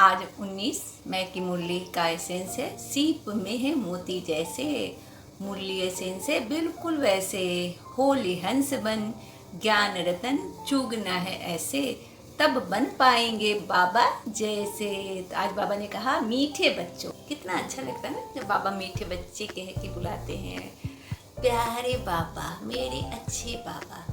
आज 19 मई की मुरली का एसेंस है, सीप में है मोती जैसे, मुरली एसेंस है बिल्कुल वैसे, होली हंस बन ज्ञान रतन चुगना है ऐसे, तब बन पाएंगे बाबा जैसे। तो आज बाबा ने कहा मीठे बच्चों, कितना अच्छा लगता है ना जब बाबा मीठे बच्चे कह के बुलाते हैं, प्यारे बाबा मेरे अच्छे बाबा।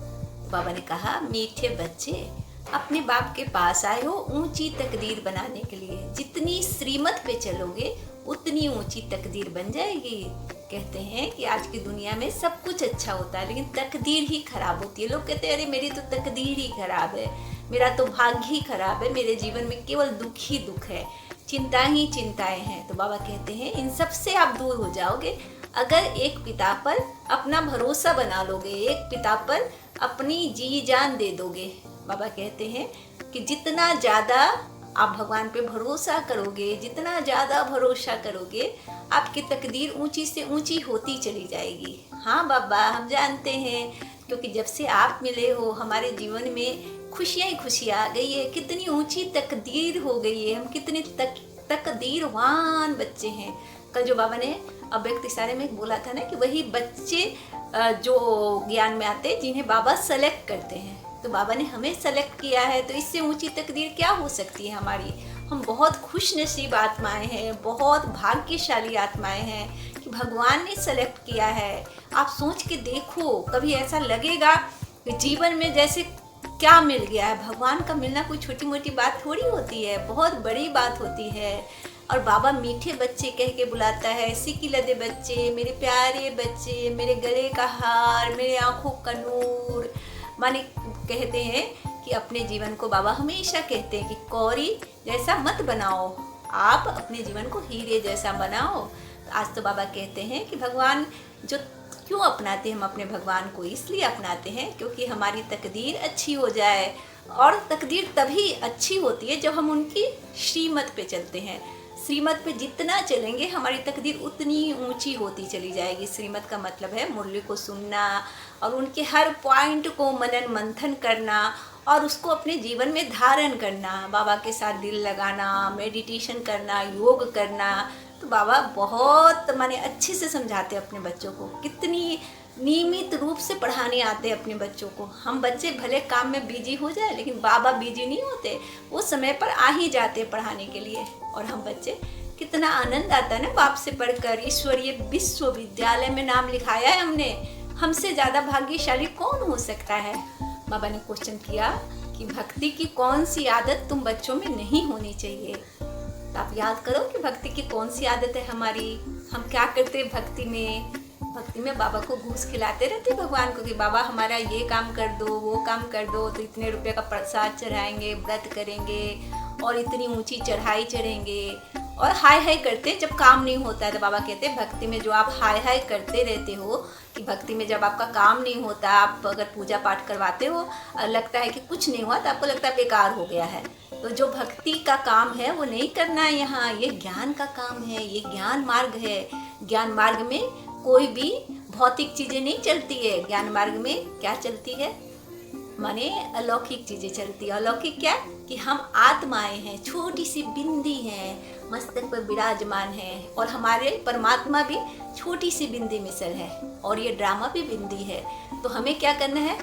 बाबा ने कहा मीठे बच्चे अपने बाप के पास आए हो ऊंची तकदीर बनाने के लिए, जितनी श्रीमत पे चलोगे उतनी ऊंची तकदीर बन जाएगी। कहते हैं कि आज की दुनिया में सब कुछ अच्छा होता है लेकिन तकदीर ही खराब होती है। लोग कहते हैं अरे मेरी तो तकदीर ही खराब है, मेरा तो भाग्य ही खराब है, मेरे जीवन में केवल दुख ही दुख है, चिंता ही चिंताएं हैं। तो बाबा कहते हैं इन सब से आप दूर हो जाओगे अगर एक पिता पर अपना भरोसा बना लोगे, एक पिता पर अपनी जी जान दे दोगे। बाबा कहते हैं कि जितना ज़्यादा आप भगवान पे भरोसा करोगे, जितना ज़्यादा भरोसा करोगे, आपकी तकदीर ऊंची से ऊंची होती चली जाएगी। हाँ बाबा हम जानते हैं, क्योंकि जब से आप मिले हो हमारे जीवन में खुशियाँ ही खुशियाँ आ गई है, कितनी ऊंची तकदीर हो गई है, हम कितने तकदीरवान बच्चे हैं। कल जो बाबा ने अव्यक्त इशारे में बोला था ना कि वही बच्चे जो ज्ञान में आते हैं जिन्हें बाबा सेलेक्ट करते हैं, तो बाबा ने हमें सेलेक्ट किया है, तो इससे ऊंची तकदीर क्या हो सकती है हमारी। हम बहुत खुश नसीब आत्माएं हैं, बहुत भाग्यशाली आत्माएं हैं कि भगवान ने सेलेक्ट किया है। आप सोच के देखो, कभी ऐसा लगेगा कि जीवन में जैसे क्या मिल गया है। भगवान का मिलना कोई छोटी मोटी बात थोड़ी होती है, बहुत बड़ी बात होती है। और बाबा मीठे बच्चे कह के बुलाता है, सीखी लदे बच्चे, मेरे प्यारे बच्चे, मेरे गले का हार, मेरे आँखों का नूर। माने कहते हैं कि अपने जीवन को बाबा हमेशा कहते हैं कि कौड़ी जैसा मत बनाओ, आप अपने जीवन को हीरे जैसा बनाओ। आज तो बाबा कहते हैं कि भगवान जो क्यों अपनाते हैं हम अपने भगवान को, इसलिए अपनाते हैं क्योंकि हमारी तकदीर अच्छी हो जाए। और तकदीर तभी अच्छी होती है जब हम उनकी श्रीमत पे चलते हैं। श्रीमत पे जितना चलेंगे हमारी तकदीर उतनी ऊंची होती चली जाएगी। श्रीमत का मतलब है मुरली को सुनना और उनके हर पॉइंट को मनन मंथन करना और उसको अपने जीवन में धारण करना, बाबा के साथ दिल लगाना, मेडिटेशन करना, योग करना। तो बाबा बहुत माने अच्छे से समझाते हैं अपने बच्चों को, कितनी नियमित रूप से पढ़ाने आते हैं अपने बच्चों को। हम बच्चे भले काम में बिजी हो जाए लेकिन बाबा बिजी नहीं होते, वो समय पर आ ही जाते हैं पढ़ाने के लिए। और हम बच्चे कितना आनंद आता है ना बाप से पढ़कर। ईश्वरीय विश्वविद्यालय में नाम लिखाया है हमने, हमसे ज़्यादा भाग्यशाली कौन हो सकता है। बाबा ने क्वेश्चन किया कि भक्ति की कौन सी आदत तुम बच्चों में नहीं होनी चाहिए। तो आप याद करो कि भक्ति की कौन सी आदत है हमारी, हम क्या करते हैं भक्ति में। भक्ति में बाबा को घूस खिलाते रहते भगवान को कि बाबा हमारा ये काम कर दो, वो काम कर दो, तो इतने रुपए का प्रसाद चढ़ाएंगे, व्रत करेंगे और इतनी ऊंची चढ़ाई चढ़ेंगे और हाय हाय करते जब काम नहीं होता है। तो बाबा कहते हैं भक्ति में जो आप हाय हाय करते रहते हो, कि भक्ति में जब आपका काम नहीं होता, आप अगर पूजा पाठ करवाते हो लगता है कि कुछ नहीं हुआ, तो आपको लगता है बेकार हो गया है। तो जो भक्ति का काम है वो नहीं करना है यहाँ, ये ज्ञान का काम है, ये ज्ञान मार्ग है। ज्ञान मार्ग में कोई भी भौतिक चीज़ें नहीं चलती है। ज्ञान मार्ग में क्या चलती है, माने अलौकिक चीज़ें चलती है। अलौकिक क्या, कि हम आत्माएं हैं, छोटी सी बिंदी हैं, मस्तक पर विराजमान है, और हमारे परमात्मा भी छोटी सी बिंदी मिसल है, और ये ड्रामा भी बिंदी है। तो हमें क्या करना है,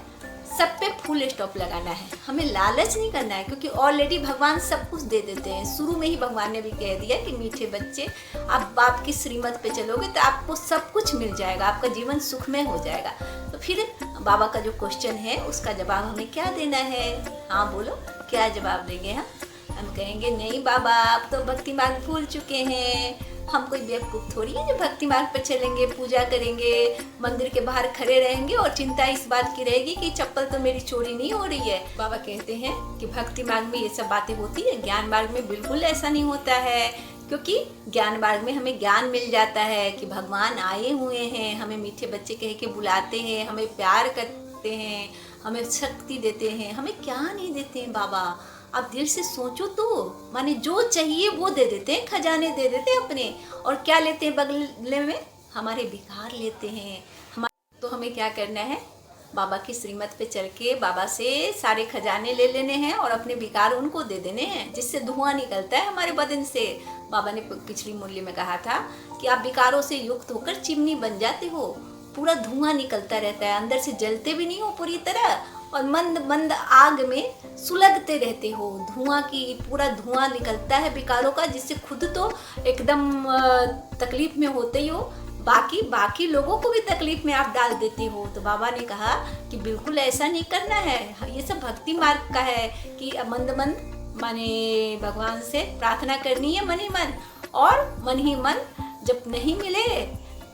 सब पे फुल स्टॉप लगाना है, हमें लालच नहीं करना है, क्योंकि ऑलरेडी भगवान सब कुछ दे देते हैं। शुरू में ही भगवान ने भी कह दिया कि मीठे बच्चे आप बाप की श्रीमत पे चलोगे तो आपको सब कुछ मिल जाएगा, आपका जीवन सुखमय हो जाएगा। तो फिर बाबा का जो क्वेश्चन है उसका जवाब हमें क्या देना है। हाँ बोलो, क्या जवाब देंगे हम कहेंगे नहीं बाबा आप तो भक्ति मार्ग भूल चुके हैं, हम कोई बेवकूफ़ थोड़ी है जो भक्ति मार्ग पर चलेंगे, पूजा करेंगे, मंदिर के बाहर खड़े रहेंगे और चिंता इस बात की रहेगी कि चप्पल तो मेरी चोरी नहीं हो रही है। बाबा कहते हैं कि भक्ति मार्ग में ये सब बातें होती है, ज्ञान मार्ग में बिल्कुल ऐसा नहीं होता है। क्योंकि ज्ञान मार्ग में हमें ज्ञान मिल जाता है कि भगवान आए हुए हैं, हमें मीठे बच्चे कह के बुलाते हैं, हमें प्यार करते हैं, हमें शक्ति देते हैं। हमें क्या नहीं देते हैं बाबा, आप दिल से सोचो तो, माने जो चाहिए वो दे देते हैं, खजाने दे देते हैं अपने। और क्या लेते हैं बगले में, हमारे विकार लेते हैं। तो हमें क्या करना है, बाबा की श्रीमत पे चल के बाबा से सारे खजाने ले लेने हैं और अपने विकार उनको दे देने हैं, जिससे धुआं निकलता है हमारे बदन से। बाबा ने पिछली मुरली में कहा था कि आप विकारों से युक्त होकर चिमनी बन जाते हो, पूरा धुआं निकलता रहता है, अंदर से जलते भी नहीं हो पूरी तरह और मंद मंद आग में सुलगते रहते हो। धुआं की पूरा धुआं निकलता है विकारों का, जिससे खुद तो एकदम तकलीफ में होते ही हो, बाकी लोगों को भी तकलीफ में आप डाल देते हो। तो बाबा ने कहा कि बिल्कुल ऐसा नहीं करना है, ये सब भक्ति मार्ग का है कि मंद मंद माने भगवान से प्रार्थना करनी है मन ही मन, और मन ही मन जब नहीं मिले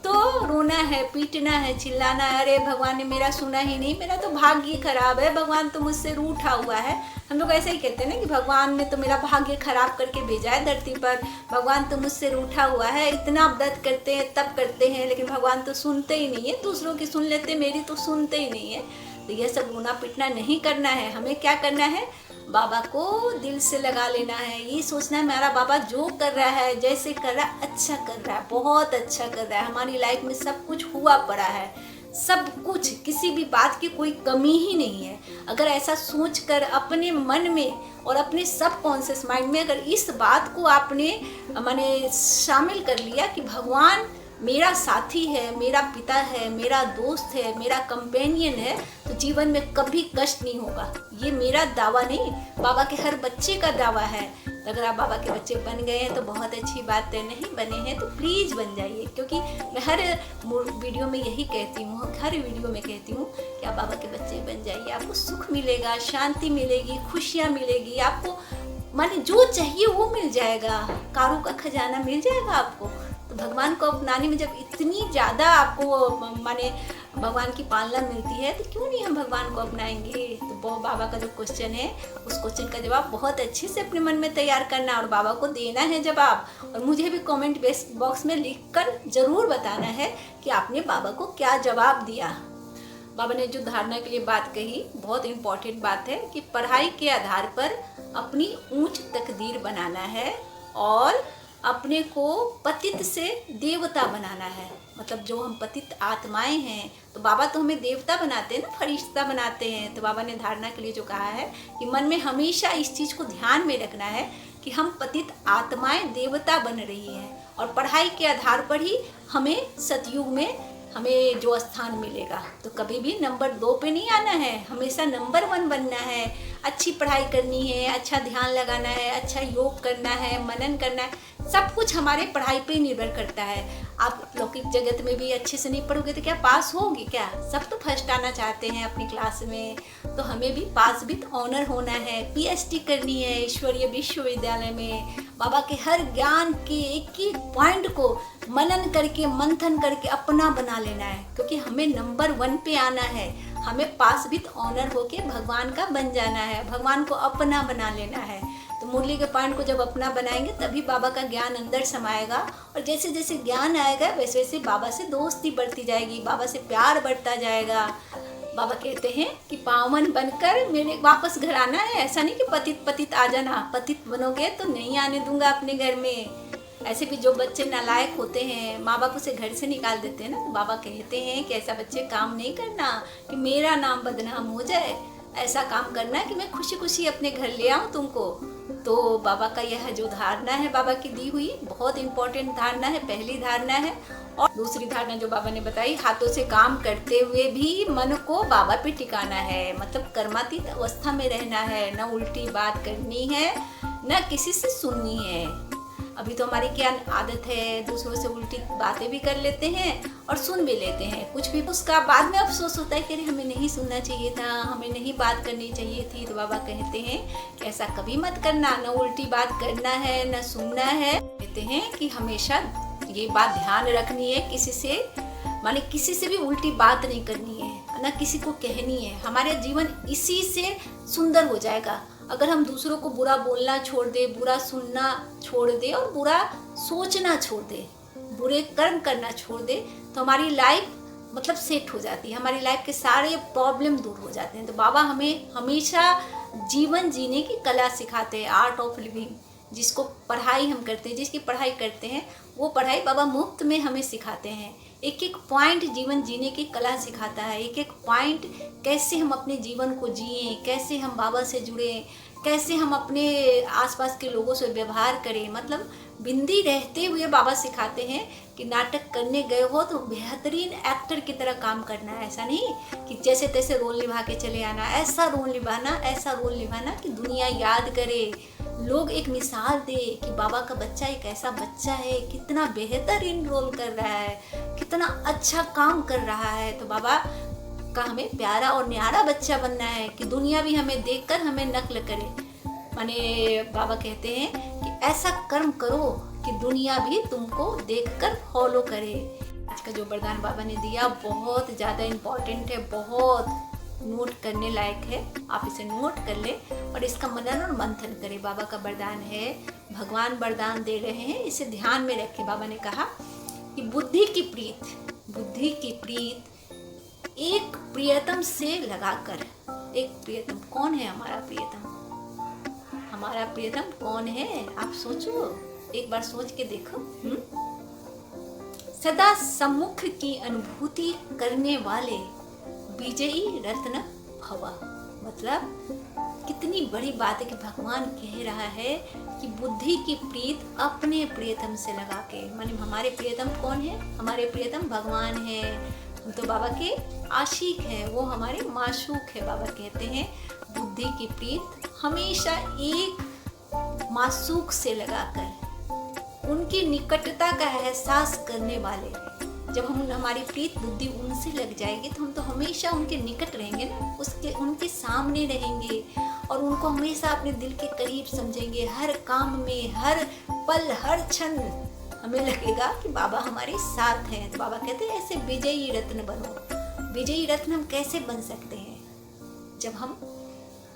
तो रोना है, पीटना है, चिल्लाना है, अरे भगवान ने मेरा सुना ही नहीं, मेरा तो भाग्य खराब है, भगवान तो मुझसे रूठा हुआ है। हम लोग ऐसे ही कहते हैं ना कि भगवान ने तो मेरा भाग्य खराब करके भेजा है धरती पर, भगवान तो मुझसे रूठा हुआ है। इतना व्रत करते हैं, तब करते हैं, लेकिन भगवान तो सुनते ही नहीं है, दूसरों की सुन लेते, मेरी तो सुनते ही नहीं है। तो यह सब रोना पीटना नहीं करना है। हमें क्या करना है, बाबा को दिल से लगा लेना है, ये सोचना है मेरा बाबा जो कर रहा है, जैसे कर रहा है, अच्छा कर रहा है, बहुत अच्छा कर रहा है। हमारी लाइफ में सब कुछ हुआ पड़ा है, सब कुछ, किसी भी बात की कोई कमी ही नहीं है। अगर ऐसा सोचकर अपने मन में और अपने सब कॉन्शियस माइंड में अगर इस बात को आपने माने शामिल कर लिया कि भगवान मेरा साथी है, मेरा पिता है, मेरा दोस्त है, मेरा कंपेनियन है, तो जीवन में कभी कष्ट नहीं होगा। ये मेरा दावा नहीं, बाबा के हर बच्चे का दावा है। अगर आप बाबा के बच्चे बन गए हैं तो बहुत अच्छी बात है, नहीं बने हैं तो प्लीज़ बन जाइए, क्योंकि मैं हर वीडियो में यही कहती हूँ, हर वीडियो में कहती हूँ कि आप बाबा के बच्चे बन जाइए, आपको सुख मिलेगा, शांति मिलेगी, खुशियाँ मिलेगी, आपको माने जो चाहिए वो मिल जाएगा, कारों का खजाना मिल जाएगा आपको। तो भगवान को अपनाने में जब इतनी ज़्यादा आपको माने भगवान की पालना मिलती है, तो क्यों नहीं हम भगवान को अपनाएंगे। तो बाबा का जो क्वेश्चन है, उस क्वेश्चन का जवाब बहुत अच्छे से अपने मन में तैयार करना और बाबा को देना है जवाब। और मुझे भी कमेंट बॉक्स में लिखकर ज़रूर बताना है कि आपने बाबा को क्या जवाब दिया। बाबा ने जो धारणा के लिए बात कही, बहुत इम्पोर्टेंट बात है कि पढ़ाई के आधार पर अपनी ऊंच तकदीर बनाना है और अपने को पतित से देवता बनाना है। मतलब जो हम पतित आत्माएं हैं, तो बाबा तो हमें देवता बनाते हैं ना, फरिश्ता बनाते हैं। तो बाबा ने धारणा के लिए जो कहा है कि मन में हमेशा इस चीज़ को ध्यान में रखना है कि हम पतित आत्माएं देवता बन रही हैं, और पढ़ाई के आधार पर ही हमें सतयुग में हमें जो स्थान मिलेगा। तो कभी भी नंबर 2 पे नहीं आना है, हमेशा नंबर 1 बनना है। अच्छी पढ़ाई करनी है, अच्छा ध्यान लगाना है, अच्छा योग करना है, मनन करना है, सब कुछ हमारे पढ़ाई पे ही निर्भर करता है। आप लौकिक जगत में भी अच्छे से नहीं पढ़ोगे तो क्या पास होगी क्या? सब तो फर्स्ट आना चाहते हैं अपनी क्लास में, तो हमें भी पास विद ऑनर होना है, PhD करनी है ईश्वरीय विश्वविद्यालय में। बाबा के हर ज्ञान के एक एक पॉइंट को मनन करके, मंथन करके अपना बना लेना है, क्योंकि हमें नंबर 1 पे आना है। हमें पास विद ऑनर होके भगवान का बन जाना है, भगवान को अपना बना लेना है। तो मुरली के पॉइंट को जब अपना बनाएंगे तभी बाबा का ज्ञान अंदर समाएगा, और जैसे जैसे ज्ञान आएगा वैसे वैसे बाबा से दोस्ती बढ़ती जाएगी, बाबा से प्यार बढ़ता जाएगा। बाबा कहते हैं कि पावन बनकर मेरे वापस घर आना है, ऐसा नहीं कि पतित पतित आ जाना। पतित बनोगे तो नहीं आने दूंगा अपने घर में। ऐसे भी जो बच्चे नालायक होते हैं, माँ बाप उसे घर से निकाल देते हैं ना, तो बाबा कहते हैं कि ऐसा बच्चे काम नहीं करना कि मेरा नाम बदनाम हो जाए। ऐसा काम करना है कि मैं खुशी खुशी अपने घर ले आऊँ तुमको। तो बाबा का यह जो धारणा है, बाबा की दी हुई बहुत इंपॉर्टेंट धारणा है, पहली धारणा है। और दूसरी धारणा जो बाबा ने बताई, हाथों से काम करते हुए भी मन को बाबा पे टिकाना है, मतलब कर्मातीत अवस्था में रहना है, न उल्टी बात करनी है, न किसी से सुननी है। अभी तो हमारी क्या आदत है, दूसरों से उल्टी बातें भी कर लेते हैं और सुन भी लेते हैं कुछ भी, उसका बाद में अफसोस होता है कि अरे हमें नहीं सुनना चाहिए था, हमें नहीं बात करनी चाहिए थी। तो बाबा कहते हैं कि ऐसा कभी मत करना, न उल्टी बात करना है, न सुनना है। कहते हैं कि हमेशा ये बात ध्यान रखनी है, किसी से माने किसी से भी उल्टी बात नहीं करनी है, न किसी को कहनी है। हमारे जीवन इसी से सुंदर हो जाएगा। अगर हम दूसरों को बुरा बोलना छोड़ दे, बुरा सुनना छोड़ दे और बुरा सोचना छोड़ दे, बुरे कर्म करना छोड़ दे, तो हमारी लाइफ मतलब सेट हो जाती है, हमारी लाइफ के सारे प्रॉब्लम दूर हो जाते हैं। तो बाबा हमें हमेशा जीवन जीने की कला सिखाते हैं, आर्ट ऑफ लिविंग। जिसको पढ़ाई हम करते हैं, जिसकी पढ़ाई करते हैं, वो पढ़ाई बाबा मुफ्त में हमें सिखाते हैं एक एक पॉइंट जीवन जीने की कला सिखाता है। एक एक पॉइंट कैसे हम अपने जीवन को जिए, कैसे हम बाबा से जुड़े, कैसे हम अपने आसपास के लोगों से व्यवहार करें। मतलब बिंदी रहते हुए बाबा सिखाते हैं कि नाटक करने गए हो तो बेहतरीन एक्टर की तरह काम करना है। ऐसा नहीं कि जैसे तैसे रोल निभा के चले आना, ऐसा रोल निभाना, ऐसा रोल निभाना कि दुनिया याद करे, लोग एक मिसाल दे कि बाबा का बच्चा एक ऐसा बच्चा है, कितना बेहतरीन रोल कर रहा है, कितना अच्छा काम कर रहा है। तो बाबा का हमें प्यारा और न्यारा बच्चा बनना है कि दुनिया भी हमें देखकर हमें नकल करे। माने बाबा कहते हैं कि ऐसा कर्म करो कि दुनिया भी तुमको देखकर फॉलो करे। आज का जो वरदान बाबा ने दिया बहुत ज़्यादा इम्पोर्टेंट है, बहुत नोट करने लायक है। आप इसे नोट कर ले और इसका मनन और मंथन करें। बाबा का वरदान है, भगवान वरदान दे रहे हैं, इसे ध्यान में रखें। बाबा ने कहा कि बुद्धि की प्रीत एक प्रियतम से लगाकर। एक प्रियतम कौन है? हमारा प्रियतम। हमारा प्रियतम कौन है? आप सोचो, एक बार सोच के देखो। सदा सम्मुख की अनुभूति करने वाले विजयी रत्न भवा। मतलब कितनी बड़ी बात है कि भगवान कह रहा है कि बुद्धि की प्रीत अपने प्रियतम से लगा के। माने हमारे प्रियतम कौन है? हमारे प्रियतम भगवान है। हम तो बाबा के आशिक हैं, वो हमारे माशूक है। बाबा कहते हैं बुद्धि की प्रीत हमेशा एक मासूक से लगाकर, उनकी निकटता का एहसास करने वाले। जब हम हमारी प्रीत बुद्धि उनसे लग जाएगी तो हम तो हमेशा उनके निकट रहेंगे ना, उनके सामने रहेंगे और उनको हमेशा अपने दिल के करीब समझेंगे। हर काम में, हर पल, हर क्षण हमें लगेगा कि बाबा हमारे साथ हैं। तो बाबा कहते हैं ऐसे विजयी रत्न बनो। विजयी रत्न हम कैसे बन सकते हैं? जब हम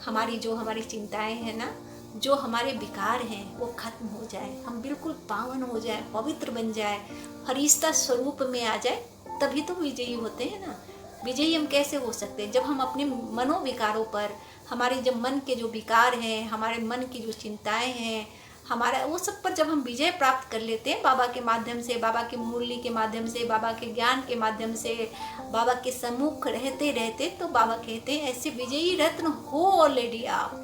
हमारी चिंताएं हैं ना, जो हमारे विकार हैं वो खत्म हो जाए, हम बिल्कुल पावन हो जाए, पवित्र बन जाए, फरिश्ता स्वरूप में आ जाए, तभी तो विजयी होते हैं ना। विजयी हम कैसे हो सकते हैं? जब हम अपने मनोविकारों पर, हमारे जब मन के जो विकार हैं, हमारे मन की जो चिंताएं हैं, हमारा वो सब पर जब हम विजय प्राप्त कर लेते हैं बाबा के माध्यम से, बाबा की मुरली के माध्यम से, बाबा के ज्ञान के माध्यम से, बाबा के सम्मुख रहते रहते, तो बाबा कहते हैं ऐसे विजयी रत्न हो ऑलरेडी आप।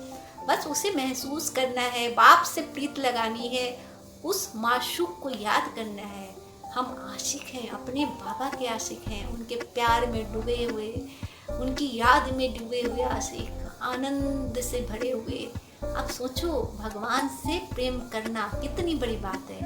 बस उसे महसूस करना है, बाप से प्रीत लगानी है, उस माशूक को याद करना है। हम आशिक हैं, अपने बाबा के आशिक हैं, उनके प्यार में डूबे हुए, उनकी याद में डूबे हुए आशिक, आनंद से भरे हुए। आप सोचो, भगवान से प्रेम करना कितनी बड़ी बात है।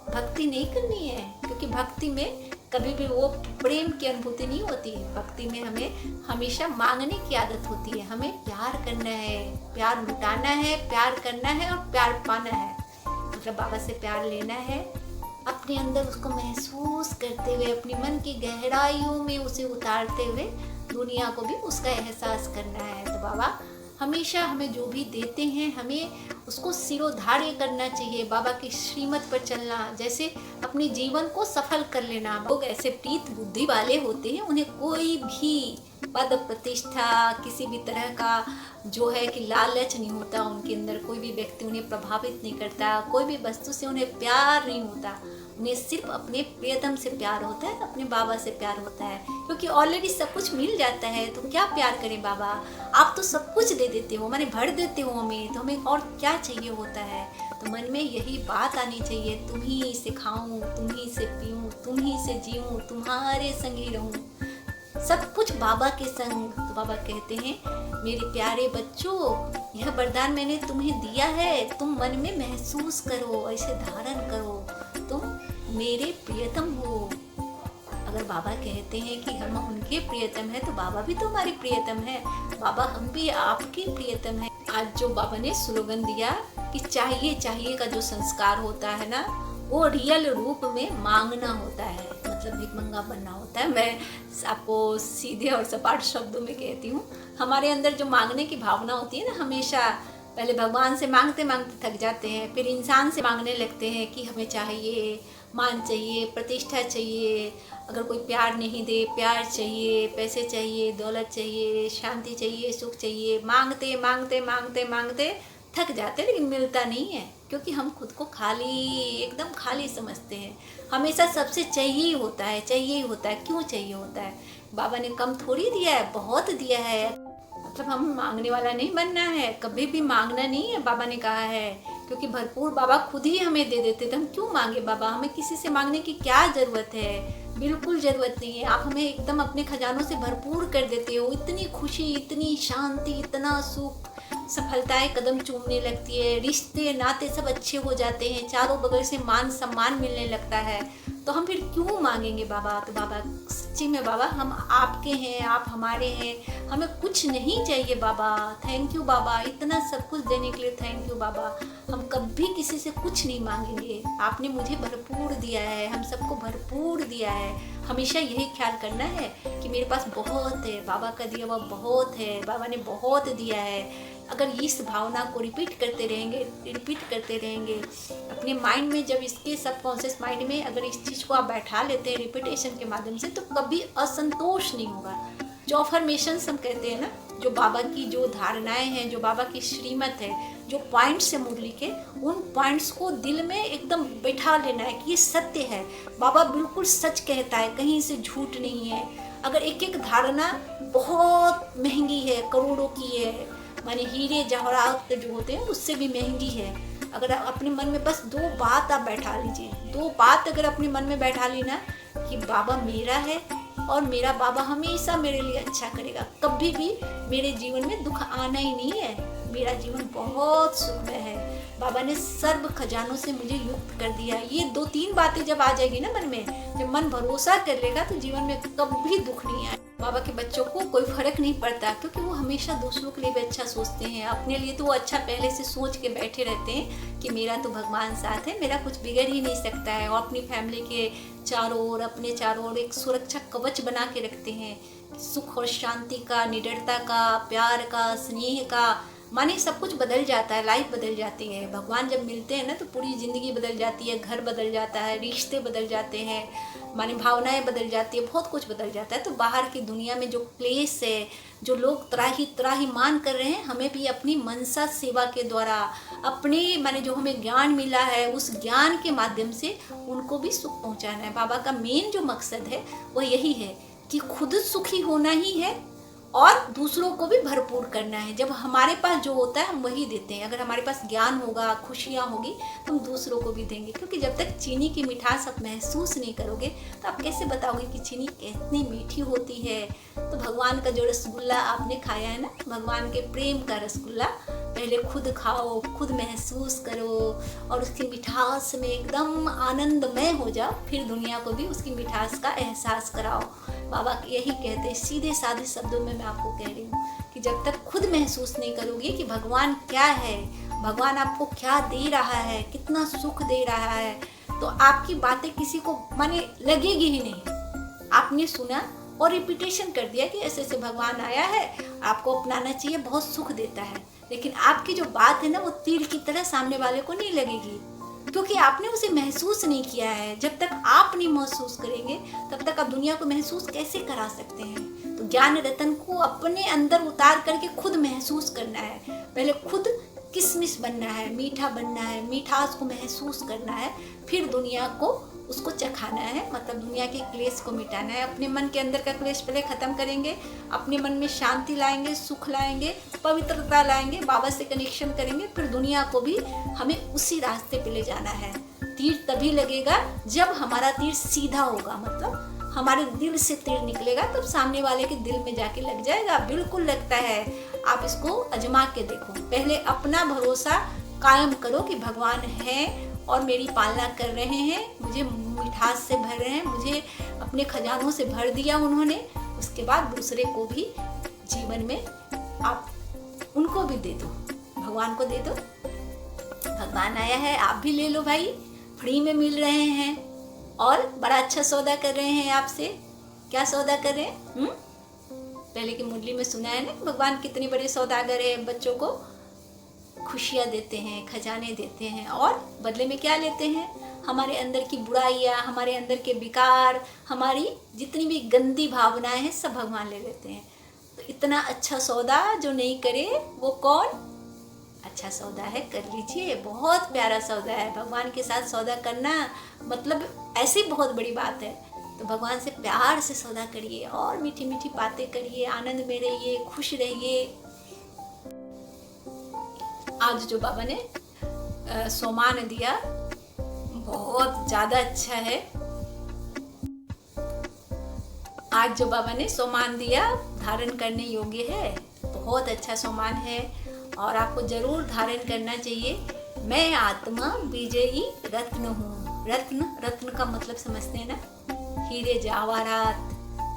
भक्ति नहीं करनी है, क्योंकि भक्ति में कभी भी वो प्रेम की अनुभूति नहीं होती है। भक्ति में हमें हमेशा मांगने की आदत होती है। हमें प्यार करना है, प्यार लुटाना है, प्यार करना है और प्यार पाना है। मतलब बाबा से प्यार लेना है, अपने अंदर उसको महसूस करते हुए, अपने मन की गहराइयों में उसे उतारते हुए दुनिया को भी उसका एहसास करना है। तो बाबा हमेशा हमें जो भी देते हैं, हमें उसको सिरोधार्य करना चाहिए, बाबा की श्रीमत पर चलना, जैसे अपने जीवन को सफल कर लेना। लोग ऐसे प्रीत बुद्धि वाले होते हैं, उन्हें कोई भी पद प्रतिष्ठा, किसी भी तरह का जो है कि लालच नहीं होता उनके अंदर। कोई भी व्यक्ति उन्हें प्रभावित नहीं करता, कोई भी वस्तु से उन्हें प्यार नहीं होता। उन्हें सिर्फ अपने प्रियतम से प्यार होता है, अपने बाबा से प्यार होता है, क्योंकि ऑलरेडी सब कुछ मिल जाता है। तो क्या प्यार करें बाबा, आप तो सब कुछ दे देते हो, माने भर देते हो हमें, तो हमें और क्या चाहिए होता है। तो मन में यही बात आनी चाहिए, तुम ही से खाऊं, तुम ही से पीऊं, तुम ही से जीऊं, तुम्हारे संग ही रहूं, सब कुछ बाबा के संग। तो बाबा कहते हैं मेरे प्यारे बच्चों, यह वरदान मैंने तुम्हें दिया है, तुम मन में महसूस करो, ऐसे धारण करो, तुम मेरे प्रियतम हो। अगर बाबा कहते हैं कि हम उनके प्रियतम हैं, तो बाबा भी तो हमारे प्रियतम है। बाबा हम भी आपके प्रियतम हैं। आज जो बाबा ने स्लोगन दिया कि चाहिए चाहिए का जो संस्कार होता है ना, वो रियल रूप में मांगना होता है, मतलब भिखमंगा बनना होता है। मैं आपको सीधे और सपाट शब्दों में कहती हूँ, हमारे अंदर जो मांगने की भावना होती है ना, हमेशा पहले भगवान से मांगते मांगते थक जाते हैं, फिर इंसान से मांगने लगते हैं कि हमें चाहिए, मान चाहिए, प्रतिष्ठा चाहिए, अगर कोई प्यार नहीं दे, प्यार चाहिए, पैसे चाहिए, दौलत चाहिए, शांति चाहिए, सुख चाहिए। मांगते मांगते मांगते मांगते थक जाते हैं, लेकिन मिलता नहीं है। क्योंकि हम खुद को खाली, एकदम खाली समझते हैं। हमेशा सबसे चाहिए ही होता है, चाहिए ही होता है। क्यों चाहिए होता है? बाबा ने कम थोड़ी दिया है, बहुत दिया है। मतलब हम मांगने वाला नहीं बनना है, कभी भी मांगना नहीं है, बाबा ने कहा है। क्योंकि भरपूर बाबा खुद ही हमें दे देते, तो हम क्यों मांगे बाबा? हमें किसी से मांगने की क्या ज़रूरत है? बिल्कुल ज़रूरत नहीं है। आप हमें एकदम अपने खजानों से भरपूर कर देते हो। इतनी खुशी, इतनी शांति, इतना सुख, सफलताएं कदम चूमने लगती है, रिश्ते नाते सब अच्छे हो जाते हैं, चारों बगल से मान सम्मान मिलने लगता है। तो हम फिर क्यों मांगेंगे बाबा? तो बाबा सच्ची में बाबा हम आपके हैं, आप हमारे हैं, हमें कुछ नहीं चाहिए बाबा। थैंक यू बाबा, इतना सब कुछ देने के लिए थैंक यू बाबा। हम कभी किसी से कुछ नहीं मांगेंगे। आपने मुझे भरपूर दिया है, हम सबको भरपूर दिया है। हमेशा यही ख्याल करना है कि मेरे पास बहुत है, बाबा का दिया हुआ बहुत है, बाबा ने बहुत दिया है। अगर इस भावना को रिपीट करते रहेंगे अपने माइंड में, जब इसके सबकॉन्शियस माइंड में अगर इस चीज़ को आप बैठा लेते हैं रिपीटेशन के माध्यम से, तो कभी असंतोष नहीं होगा। जो अफर्मेशंस हम कहते हैं ना, जो बाबा की जो धारणाएं हैं, जो बाबा की श्रीमत है, जो पॉइंट्स है मुरली के, उन पॉइंट्स को दिल में एकदम बैठा लेना है कि ये सत्य है। बाबा बिल्कुल सच कहता है, कहीं से झूठ नहीं है। अगर एक एक धारणा बहुत महंगी है, करोड़ों की है, माने हीरे जवाहरात जो होते हैं उससे भी महंगी है। अगर आप अपने मन में बस दो बात आप बैठा लीजिए, दो बात अगर अपने मन में बैठा ली ना कि बाबा मेरा है और मेरा बाबा हमेशा मेरे लिए अच्छा करेगा, कभी भी मेरे जीवन में दुख आना ही नहीं है, मेरा जीवन बहुत सुखमय है, बाबा ने सर्व खजानों से मुझे युक्त कर दिया। ये दो तीन बातें जब आ जाएगी ना मन में, जब मन भरोसा कर लेगा, तो जीवन में कभी दुख नहीं आए। बाबा के बच्चों को कोई फर्क नहीं पड़ता, क्योंकि वो हमेशा दूसरों के लिए भी अच्छा सोचते हैं। अपने लिए तो वो अच्छा पहले से सोच के बैठे रहते हैं कि मेरा तो भगवान साथ है, मेरा कुछ बिगड़ ही नहीं सकता है। और अपनी फैमिली के चारों ओर, अपने चारों ओर एक सुरक्षा कवच बना के रखते हैं, सुख और शांति का, निडरता का, प्यार का, स्नेह का। माने सब कुछ बदल जाता है, लाइफ बदल जाती है। भगवान जब मिलते हैं ना तो पूरी ज़िंदगी बदल जाती है, घर बदल जाता है, रिश्ते बदल जाते हैं, माने भावनाएं बदल जाती है, बहुत कुछ बदल जाता है। तो बाहर की दुनिया में जो क्लेश है, जो लोग त्राही मान कर रहे हैं, हमें भी अपनी मनसा सेवा के द्वारा, अपने माने जो हमें ज्ञान मिला है, उस ज्ञान के माध्यम से उनको भी सुख पहुंचाना है। बाबा का मेन जो मकसद है वह यही है कि खुद सुखी होना ही है और दूसरों को भी भरपूर करना है। जब हमारे पास जो होता है हम वही देते हैं। अगर हमारे पास ज्ञान होगा, खुशियाँ होगी, तो हम दूसरों को भी देंगे। क्योंकि जब तक चीनी की मिठास आप महसूस नहीं करोगे तो आप कैसे बताओगे कि चीनी कितनी मीठी होती है। तो भगवान का जो रसगुल्ला आपने खाया है ना, भगवान के प्रेम का रसगुल्ला, पहले खुद खाओ, खुद महसूस करो और उसकी मिठास में एकदम आनंदमय हो जाओ, फिर दुनिया को भी उसकी मिठास का एहसास कराओ। बाबा यही कहते हैं, सीधे साधे शब्दों में मैं आपको कह रही हूँ कि जब तक खुद महसूस नहीं करोगे कि भगवान क्या है, भगवान आपको क्या दे रहा है, कितना सुख दे रहा है, तो आपकी बातें किसी को माने लगेगी ही नहीं। आपने सुना और रिपीटेशन कर दिया कि ऐसे ऐसे भगवान आया है, आपको अपनाना चाहिए, बहुत सुख देता है, लेकिन आपकी जो बात है ना वो तीर की तरह सामने वाले को नहीं लगेगी, क्योंकि आपने उसे महसूस नहीं किया है। जब तक आप नहीं महसूस करेंगे तब तक आप दुनिया को महसूस कैसे करा सकते हैं। तो ज्ञान रतन को अपने अंदर उतार करके खुद महसूस करना है। पहले खुद किसमिस बनना है, मीठा बनना है, मिठास को महसूस करना है, फिर दुनिया को उसको चखाना है, मतलब दुनिया के क्लेश को मिटाना है। अपने मन के अंदर का क्लेश पहले ख़त्म करेंगे, अपने मन में शांति लाएंगे, सुख लाएंगे, पवित्रता लाएंगे, बाबा से कनेक्शन करेंगे, फिर दुनिया को भी हमें उसी रास्ते पे ले जाना है। तीर तभी लगेगा जब हमारा तीर सीधा होगा, मतलब हमारे दिल से तीर निकलेगा, तब सामने वाले के दिल में जाके लग जाएगा। बिल्कुल लगता है, आप इसको आजमा के देखो। पहले अपना भरोसा कायम करो कि भगवान है और मेरी पालना कर रहे हैं, मुझे मिठास से भर रहे हैं, मुझे अपने खजानों से भर दिया उन्होंने। उसके बाद दूसरे को भी जीवन में आप उनको भी दे दो, भगवान को दे दो। भगवान आया है, आप भी ले लो भाई, फ्री में मिल रहे हैं और बड़ा अच्छा सौदा कर रहे हैं आपसे। क्या सौदा कर रहे हैं? पहले की मुरली में सुना है ना, भगवान कितने बड़े सौदागर है, बच्चों को खुशियाँ देते हैं, खजाने देते हैं, और बदले में क्या लेते हैं? हमारे अंदर की बुराइयाँ, हमारे अंदर के विकार, हमारी जितनी भी गंदी भावनाएं हैं, सब भगवान ले लेते हैं। तो इतना अच्छा सौदा जो नहीं करे वो कौन? अच्छा सौदा है, कर लीजिए, बहुत प्यारा सौदा है। भगवान के साथ सौदा करना मतलब ऐसी बहुत बड़ी बात है। तो भगवान से प्यार से सौदा करिए और मीठी मीठी बातें करिए, आनंद में रहिए, खुश रहिए। आज जो बाबा ने सोमान दिया बहुत ज़्यादा अच्छा है। आज जो बाबा ने सोमान दिया धारण करने योग्य है, बहुत अच्छा सोमान है और आपको जरूर धारण करना चाहिए। मैं आत्मा विजयी रत्न हूँ। रत्न, रत्न का मतलब समझते हैं ना, हीरे जवाहरात,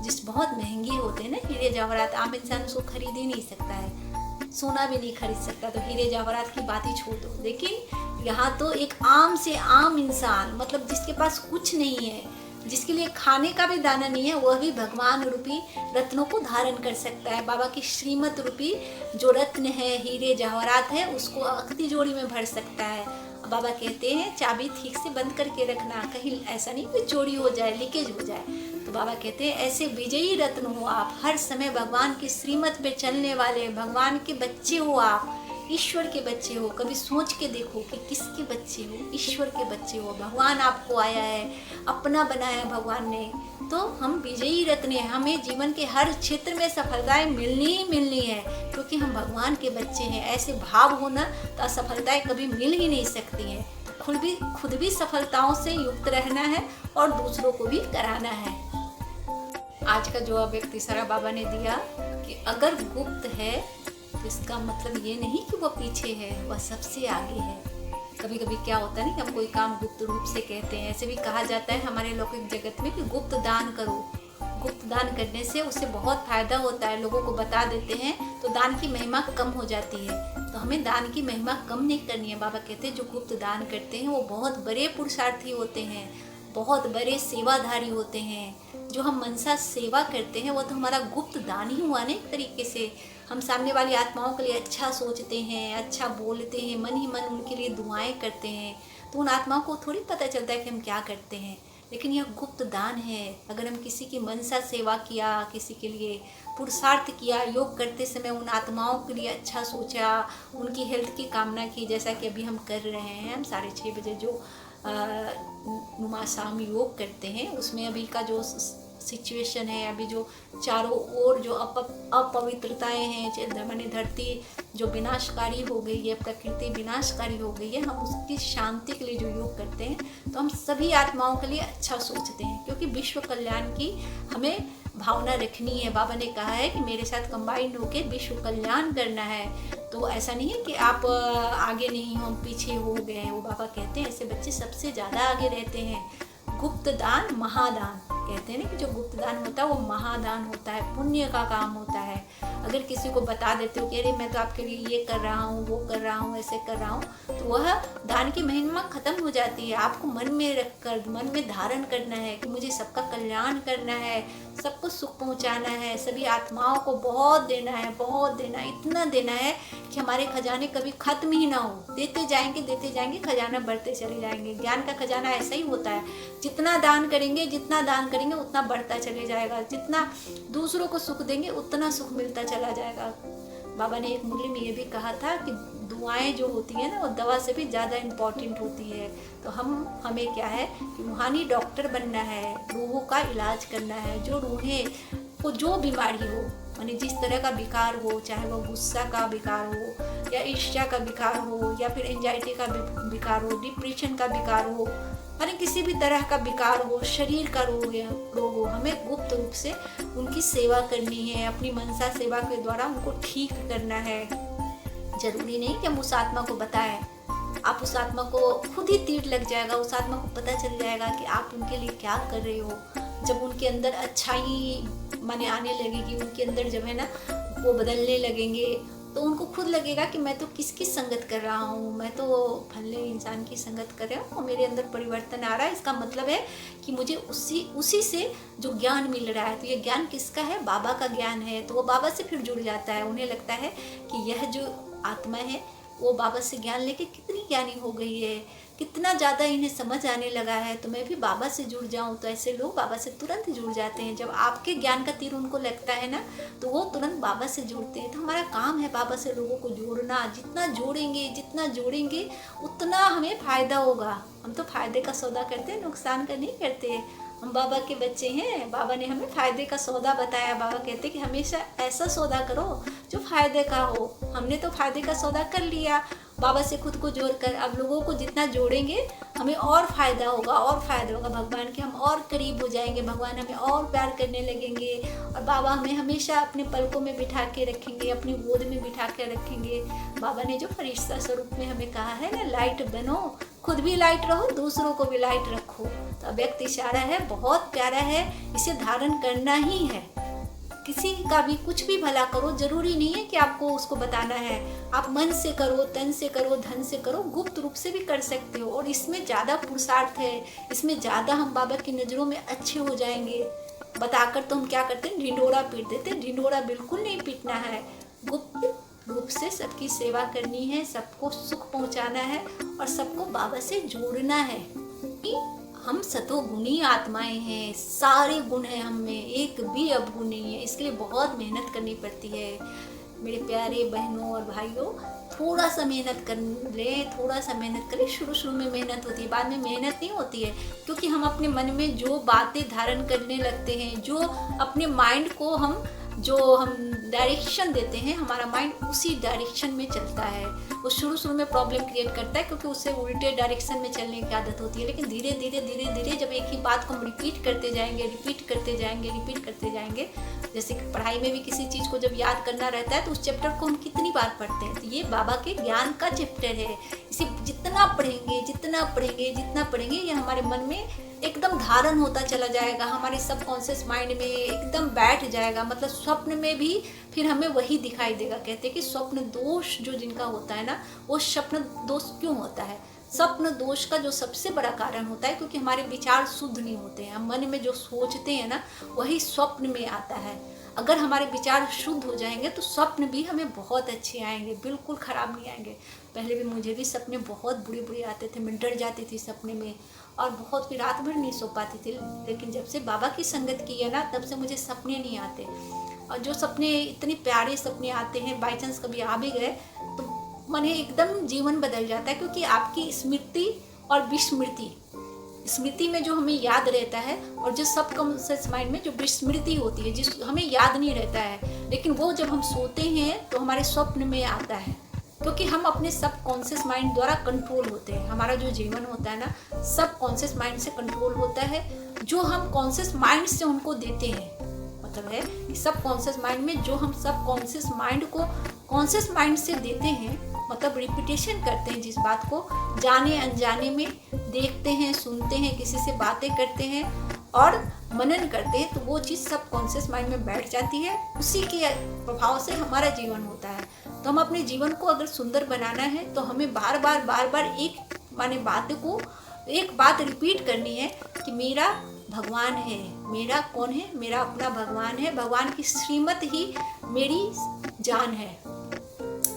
जिस बहुत महंगे होते हैं ना हीरे जवाहरात, आम इंसान उसको खरीद ही नहीं सकता है, सोना भी नहीं खरीद सकता, तो हीरे जवाहरात की बात ही छोड़ दो। लेकिन यहाँ तो एक आम से आम इंसान, मतलब जिसके पास कुछ नहीं है, जिसके लिए खाने का भी दाना नहीं है, वह भी भगवान रूपी रत्नों को धारण कर सकता है। बाबा की श्रीमत रूपी जो रत्न है, हीरे जवाहरात है, उसको अख्ती जोड़ी में भर सकता है। बाबा कहते हैं चाबी ठीक से बंद करके रखना, कहीं ऐसा नहीं कि चोरी हो जाए, लीकेज हो जाए। तो बाबा कहते हैं ऐसे विजयी रत्न हो आप, हर समय भगवान की श्रीमत पे चलने वाले, भगवान के बच्चे हो आप, ईश्वर के बच्चे हो। कभी सोच के देखो कि किसके बच्चे हो, ईश्वर के बच्चे हो। भगवान आपको आया है, अपना बनाया भगवान ने, तो हम विजयी रत्न हैं। हमें जीवन के हर क्षेत्र में सफलताएं मिलनी ही मिलनी है, क्योंकि हम भगवान के बच्चे हैं। ऐसे भाव होना तो असफलताएं कभी मिल ही नहीं सकती हैं। खुद भी सफलताओं से युक्त रहना है और दूसरों को भी कराना है। आज का जो व्यक्ति सारा बाबा ने दिया कि अगर गुप्त है तो इसका मतलब ये नहीं कि वो पीछे है, वह सबसे आगे है। कभी कभी क्या होता है ना कि हम कोई काम गुप्त रूप से कहते हैं, ऐसे भी कहा जाता है हमारे लौकिक जगत में कि गुप्त दान करो। गुप्त दान करने से उससे बहुत फायदा होता है, लोगों को बता देते हैं तो दान की महिमा कम हो जाती है। तो हमें दान की महिमा कम नहीं करनी है। बाबा कहते हैं जो गुप्त दान करते हैं वो बहुत बड़े पुरुषार्थी होते हैं, बहुत बड़े सेवाधारी होते हैं। जो हम मनसा सेवा करते हैं वो तो हमारा गुप्त दान ही हुआ ना एक तरीके से। हम सामने वाली आत्माओं के लिए अच्छा सोचते हैं, अच्छा बोलते हैं, मन ही मन उनके लिए दुआएं करते हैं, तो उन आत्माओं को थोड़ी पता चलता है कि हम क्या करते हैं। लेकिन यह गुप्त दान है। अगर हम किसी की मनसा सेवा किया, किसी के लिए पुरुषार्थ किया, योग करते समय उन आत्माओं के लिए अच्छा सोचा, उनकी हेल्थ की कामना की, जैसा कि अभी हम कर रहे हैं। हम 6:30 बजे जो नुमा शाम योग करते हैं, उसमें अभी का जो सिचुएशन है, अभी जो चारों ओर जो अपवित्रताएं हैं, माने धरती जो विनाशकारी हो गई है, प्रकृति विनाशकारी हो गई है, हम उसकी शांति के लिए जो योग करते हैं तो हम सभी आत्माओं के लिए अच्छा सोचते हैं, क्योंकि विश्व कल्याण की हमें भावना रखनी है। बाबा ने कहा है कि मेरे साथ कंबाइंड होकर विश्व कल्याण करना है। तो ऐसा नहीं है कि आप आगे नहीं हो, पीछे हो गए। वो बाबा कहते हैं ऐसे बच्चे सबसे ज़्यादा आगे रहते हैं। गुप्त दान महादान कहते हैं ना कि जो गुप्त दान होता है वो महादान होता है, पुण्य का काम होता है। अगर किसी को बता देते हो कि अरे मैं तो आपके लिए ये कर रहा हूँ, वो कर रहा हूँ, ऐसे कर रहा हूँ, तो वह दान की महिमा खत्म हो जाती है। आपको मन में रखकर, मन में धारण करना है कि मुझे सबका कल्याण करना है, सबको सुख पहुँचाना है, सभी आत्माओं को बहुत देना है, बहुत देना है, इतना देना है कि हमारे खजाने कभी खत्म ही ना हो। देते जाएंगे, खजाना बढ़ते चले जाएंगे। ज्ञान का खजाना ऐसा ही होता है, जितना दान करेंगे उतना बढ़ता चले जाएगा। जितना दूसरों को सुख देंगे उतना सुख मिलता चला जाएगा। बाबा ने एक मूल्य में ये भी कहा था कि दुआएं जो होती है ना वो दवा से भी ज़्यादा इम्पोर्टेंट होती है। तो हमें क्या है कि रूहानी डॉक्टर बनना है, रूहों का इलाज करना है। जो रूहें को जो बीमारी हो, माने जिस तरह का विकार हो, चाहे वो गुस्सा का विकार हो या ईर्ष्या का विकार हो या फिर एंजाइटी का विकार हो, डिप्रेशन का विकार हो, माने किसी भी तरह का विकार हो, शरीर का रोग हो, हमें गुप्त रूप से उनकी सेवा करनी है। अपनी मनसा सेवा के द्वारा उनको ठीक करना है। जरूरी नहीं कि हम उस आत्मा को बताएं, आप उस आत्मा को खुद ही तीर लग जाएगा, उस आत्मा को पता चल जाएगा कि आप उनके लिए क्या कर रहे हो। जब उनके अंदर अच्छाई माने आने लगेगी, उनके अंदर जब है ना वो बदलने लगेंगे, तो उनको खुद लगेगा कि मैं तो किसकी संगत कर रहा हूँ, मैं तो फलने इंसान की संगत कर रहा हूँ, मेरे अंदर परिवर्तन आ रहा है। इसका मतलब है कि मुझे उसी से जो ज्ञान मिल रहा है, तो ये ज्ञान किसका है? बाबा का ज्ञान है। तो वो बाबा से फिर जुड़ जाता है। उन्हें लगता है कि यह जो आत्मा है वो बाबा से ज्ञान लेके कितनी ज्ञानी हो गई है, कितना ज़्यादा इन्हें समझ आने लगा है, तो मैं भी बाबा से जुड़ जाऊँ। तो ऐसे लोग बाबा से तुरंत जुड़ जाते हैं। जब आपके ज्ञान का तीर उनको लगता है ना, तो वो तुरंत बाबा से जुड़ते हैं। तो हमारा काम है बाबा से लोगों को जोड़ना। जितना जोड़ेंगे उतना हमें फ़ायदा होगा। हम तो फ़ायदे का सौदा करते हैं, नुकसान का नहीं करते। हम बाबा के बच्चे हैं, बाबा ने हमें फ़ायदे का सौदा बताया। बाबा कहते कि हमेशा ऐसा सौदा करो जो फ़ायदे का हो। हमने तो फ़ायदे का सौदा कर लिया बाबा से खुद को जोड़कर। अब लोगों को जितना जोड़ेंगे हमें और फ़ायदा होगा भगवान के। हम और करीब हो जाएंगे, भगवान हमें और प्यार करने लगेंगे, और बाबा हमें हमेशा अपने पलकों में बिठा के रखेंगे, अपनी गोद में बिठा के रखेंगे। बाबा ने जो फरिश्ता स्वरूप में हमें कहा है ना, लाइट बनो, खुद भी लाइट रहो, दूसरों को भी लाइट रखो। तो अव्यक्त इशारा है, बहुत प्यारा है, इसे धारण करना ही है। किसी का भी कुछ भी भला करो, जरूरी नहीं है कि आपको उसको बताना है। आप मन से करो, तन से करो, धन से करो, गुप्त रूप से भी कर सकते हो। और इसमें ज़्यादा पुरुषार्थ है, इसमें ज़्यादा हम बाबा की नज़रों में अच्छे हो जाएंगे। बताकर तो हम क्या करते हैं, ढिंढोरा पीट देते हैं। ढिंढोरा बिल्कुल नहीं पीटना है। गुप्त रूप से सबकी सेवा करनी है, सबको सुख पहुंचाना है, और सबको बाबा से जोड़ना है। हम सतोगुणी आत्माएं हैं, सारे गुण हैं हम में, एक भी अवगुण नहीं है। इसके लिए बहुत मेहनत करनी पड़ती है। मेरे प्यारे बहनों और भाइयों, थोड़ा सा मेहनत कर लें, थोड़ा सा मेहनत करें। शुरू में मेहनत होती है, बाद में मेहनत नहीं होती है। क्योंकि हम अपने मन में जो बातें धारण करने लगते हैं, जो अपने माइंड को हम डायरेक्शन देते हैं, हमारा माइंड उसी डायरेक्शन में चलता है। वो शुरू में प्रॉब्लम क्रिएट करता है, क्योंकि उससे उल्टे डायरेक्शन में चलने की आदत होती है। लेकिन धीरे धीरे जब एक ही बात को हम रिपीट करते जाएंगे, जैसे कि पढ़ाई में भी किसी चीज़ को जब याद करना रहता है, तो उस चैप्टर को हम कितनी बार पढ़ते हैं। तो ये बाबा के ज्ञान का चैप्टर है। इसे जितना पढ़ेंगे ये हमारे मन में एकदम धारण होता चला जाएगा, हमारे सबकॉन्शियस माइंड में एकदम बैठ जाएगा। मतलब स्वप्न में भी फिर हमें वही दिखाई देगा। कहते हैं कि स्वप्न दोष जो जिनका होता है ना, वो स्वप्न दोष क्यों होता है? स्वप्न दोष का जो सबसे बड़ा कारण होता है, क्योंकि हमारे विचार शुद्ध नहीं होते हैं। हम मन में जो सोचते हैं ना, वही स्वप्न में आता है। अगर हमारे विचार शुद्ध हो जाएंगे तो स्वप्न भी हमें बहुत अच्छे आएंगे, बिल्कुल ख़राब नहीं आएंगे। पहले भी मुझे भी सपने बहुत बुरे आते थे, मैं डर जाती थी सपने में, और बहुत फिर रात भर नहीं सो पाती थी। लेकिन जब से बाबा की संगत की है ना, तब से मुझे सपने नहीं आते। और जो सपने, इतने प्यारे सपने आते हैं, बाई चांस कभी आ भी गए तो मन एकदम जीवन बदल जाता है। क्योंकि आपकी स्मृति और विस्मृति, स्मृति में जो हमें याद रहता है, और जो सबकॉन्शियस माइंड में जो विस्मृति होती है, जिस हमें याद नहीं रहता है, लेकिन वो जब हम सोते हैं तो हमारे स्वप्न में आता है। क्योंकि हम अपने सबकॉन्शियस माइंड द्वारा कंट्रोल होते हैं। हमारा जो जीवन होता है ना, सबकॉन्शियस माइंड से कंट्रोल होता है। जो हम कॉन्शियस माइंड से उनको देते हैं, मतलब है कि सबकॉन्शियस माइंड में जो हम सबकॉन्शियस माइंड को कॉन्शियस माइंड से देते हैं, मतलब रिपीटेशन करते हैं, जिस बात को जाने अनजाने में देखते हैं, सुनते हैं, किसी से बातें करते हैं और मनन करते हैं, तो वो चीज़ सबकॉन्शियस माइंड में बैठ जाती है। उसी के प्रभाव से हमारा जीवन होता है। तो हम अपने जीवन को अगर सुंदर बनाना है, तो हमें बार बार एक बात रिपीट करनी है कि मेरा भगवान है। मेरा कौन है? मेरा अपना भगवान है। भगवान की श्रीमत ही मेरी जान है।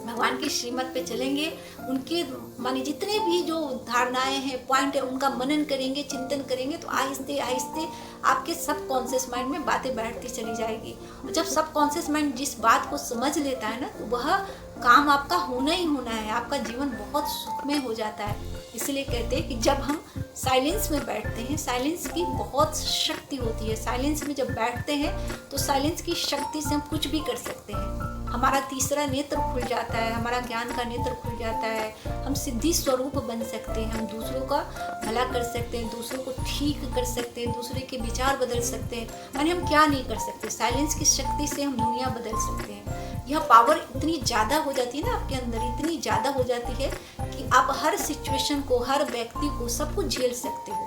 भगवान की श्रीमत पे चलेंगे, उनके माने जितने भी जो धारणाएं हैं, पॉइंट है, उनका मनन करेंगे, चिंतन करेंगे, तो आहिस्ते आहिस्ते आपके सबकॉन्शियस माइंड में बातें बैठती चली जाएगी। और जब सबकॉन्शियस माइंड जिस बात को समझ लेता है ना, तो वह काम आपका होना ही होना है। आपका जीवन बहुत सुखमय हो जाता है। इसलिए कहते हैं कि जब हम साइलेंस में बैठते हैं, साइलेंस की बहुत शक्ति होती है। साइलेंस में जब बैठते हैं तो साइलेंस की शक्ति से हम कुछ भी कर सकते हैं। हमारा तीसरा नेत्र खुल जाता है, हमारा ज्ञान का नेत्र खुल जाता है। हम सिद्धि स्वरूप बन सकते हैं, हम दूसरों का भला कर सकते हैं, दूसरों को ठीक कर सकते हैं, दूसरे के विचार बदल सकते हैं। माने हम क्या नहीं कर सकते? साइलेंस की शक्ति से हम दुनिया बदल सकते हैं। यह पावर इतनी ज़्यादा हो जाती है ना आपके अंदर, इतनी ज़्यादा हो जाती है कि आप हर सिचुएशन को, हर व्यक्ति को, सब कुछ झेल सकते हो।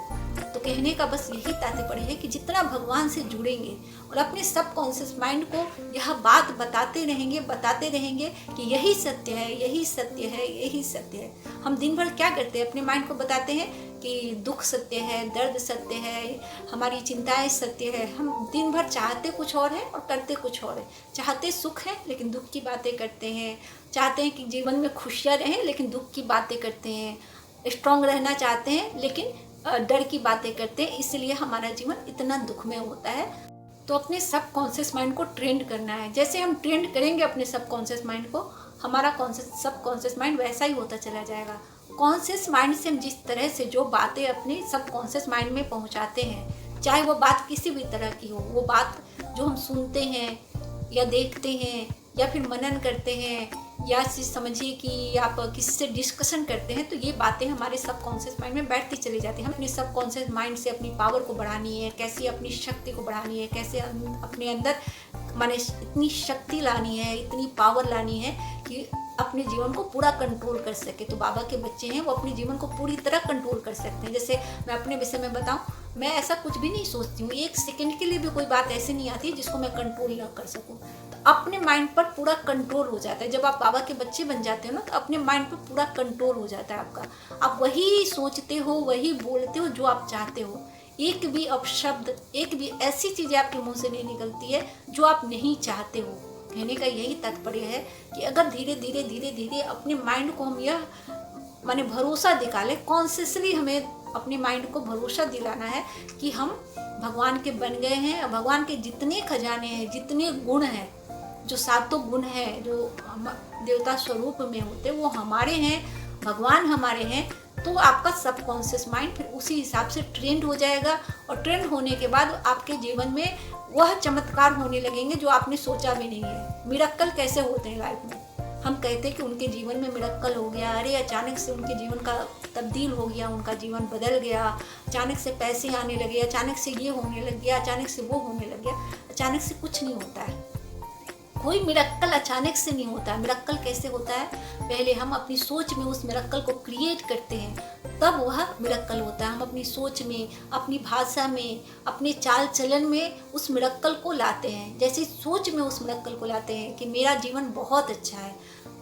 तो कहने का बस यही तात्पर्य है कि जितना भगवान से जुड़ेंगे और अपने सबकॉन्शियस माइंड को यह बात बताते रहेंगे कि यही सत्य है, यही सत्य है, यही सत्य है। हम दिन भर क्या करते हैं? अपने माइंड को बताते हैं कि दुख सत्य है, दर्द सत्य है, हमारी चिंताएं सत्य है। हम दिन भर चाहते कुछ और है और करते कुछ और है। चाहते सुख है लेकिन दुख की बातें करते हैं, चाहते हैं कि जीवन में खुशियाँ रहें लेकिन दुख की बातें करते हैं। स्ट्रांग रहना चाहते हैं, लेकिन डर की बातें करते हैं, इसलिए हमारा जीवन इतना दुख में होता है। तो अपने सबकॉन्शियस माइंड को ट्रेंड करना है। जैसे हम ट्रेंड करेंगे अपने सबकॉन्शियस माइंड को, हमारा सबकॉन्शियस माइंड वैसा ही होता चला जाएगा। कॉन्शियस माइंड से हम जिस तरह से जो बातें अपने सबकॉन्शियस माइंड में पहुंचाते हैं, चाहे वो बात किसी भी तरह की हो, वो बात जो हम सुनते हैं या देखते हैं या फिर मनन करते हैं या समझिए कि आप किसी से डिस्कशन करते हैं, तो ये बातें हमारे सबकॉन्शियस माइंड में बैठती चली जाती हैं। हम अपने सबकॉन्शियस माइंड से अपनी पावर को बढ़ानी है, कैसे अपनी शक्ति को बढ़ानी है, कैसे अपने अंदर माने इतनी शक्ति लानी है, इतनी पावर लानी है कि अपने जीवन को पूरा कंट्रोल कर सके। तो बाबा के बच्चे हैं वो अपने जीवन को पूरी तरह कंट्रोल कर सकते हैं। जैसे मैं अपने विषय में बताऊं, मैं ऐसा कुछ भी नहीं सोचती हूँ, एक सेकंड के लिए भी कोई बात ऐसी नहीं आती जिसको मैं कंट्रोल ना कर सकूं। तो अपने माइंड पर पूरा कंट्रोल हो जाता है। जब आप बाबा के बच्चे बन जाते हो ना, तो अपने माइंड पर पूरा कंट्रोल हो जाता है आपका। आप वही सोचते हो, वही बोलते हो जो आप चाहते हो। एक भी अपशब्द, एक भी ऐसी चीज़ें आपके मुंह से नहीं निकलती है जो आप नहीं चाहते हो। कहने का यही तात्पर्य है कि अगर धीरे धीरे धीरे धीरे अपने माइंड को हम यह माने भरोसा दिखा लें, कॉन्शियसली हमें अपने माइंड को भरोसा दिलाना है कि हम भगवान के बन गए हैं। भगवान के जितने खजाने हैं, जितने गुण हैं, जो सातों गुण हैं जो देवता स्वरूप में होते हैं, वो हमारे हैं, भगवान हमारे हैं। तो आपका सबकॉन्शियस माइंड फिर उसी हिसाब से ट्रेंड हो जाएगा, और ट्रेंड होने के बाद आपके जीवन में वह चमत्कार होने लगेंगे जो आपने सोचा भी नहीं है। मिरेकल कैसे होते हैं लाइफ में? हम कहते हैं कि उनके जीवन में मिरेकल हो गया, अरे अचानक से उनके जीवन का तब्दील हो गया, उनका जीवन बदल गया, अचानक से पैसे आने लगे, अचानक से ये होने लग गया, अचानक से वो होने लग गया। अचानक से कुछ नहीं होता है, कोई मिरेकल अचानक से नहीं होता है। मिरेकल कैसे होता है? पहले हम अपनी सोच में उस मिरेकल को क्रिएट करते हैं, तब वह मिरेकल होता है। हम अपनी सोच में, अपनी भाषा में, अपने चाल चलन में उस मिरेकल को लाते हैं। जैसे सोच में उस मिरेकल को लाते हैं कि मेरा जीवन बहुत अच्छा है,